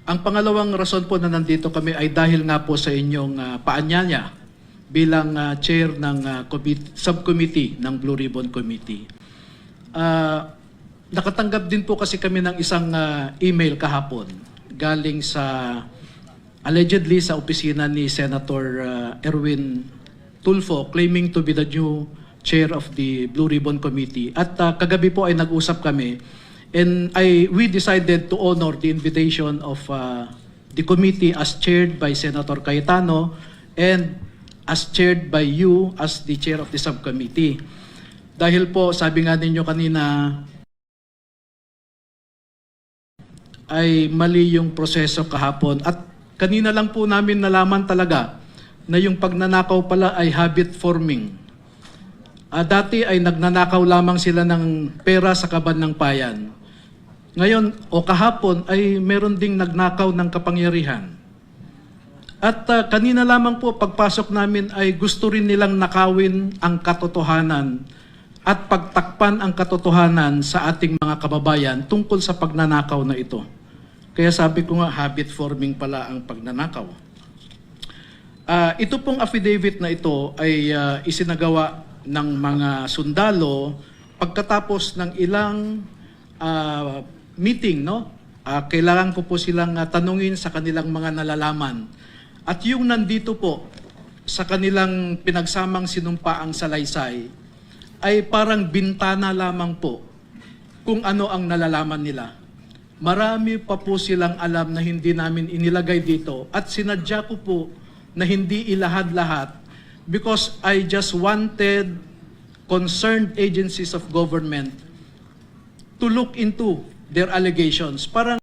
Ang pangalawang rason po na nandito kami ay dahil nga po sa inyong paanyaya bilang chair ng subcommittee ng Blue Ribbon Committee. Nakatanggap din po kasi kami ng isang email kahapon galing sa allegedly sa opisina ni Senator Erwin Tulfo claiming to be the new chair of the Blue Ribbon Committee. At kagabi po ay nag-usap kami and we decided to honor the invitation of the committee as chaired by Senator Cayetano and as chaired by you as the chair of the subcommittee. Dahil po, sabi nga ninyo kanina, ay mali yung proseso kahapon. At kanina lang po namin nalaman talaga na yung pagnanakaw pala ay habit forming. Dati ay nagnanakaw lamang sila ng pera sa kaban ng bayan. Ngayon o kahapon ay meron ding nagnakaw ng kapangyarihan. At kanina lamang po pagpasok namin ay gusto rin nilang nakawin ang katotohanan at pagtakpan ang katotohanan sa ating mga kababayan tungkol sa pagnanakaw na ito. Kaya sabi ko nga habit forming pala ang pagnanakaw. Ito pong affidavit na ito ay isinagawa ng mga sundalo pagkatapos ng ilang meeting, no? Kailangan ko po silang tanungin sa kanilang mga nalalaman. At yung nandito po sa kanilang pinagsamang sinumpaang salaysay ay parang bintana lamang po kung ano ang nalalaman nila. Marami pa po silang alam na hindi namin inilagay dito at sinadya ko po na hindi ilahad-lahat because I just wanted concerned agencies of government to look into their allegations. Parang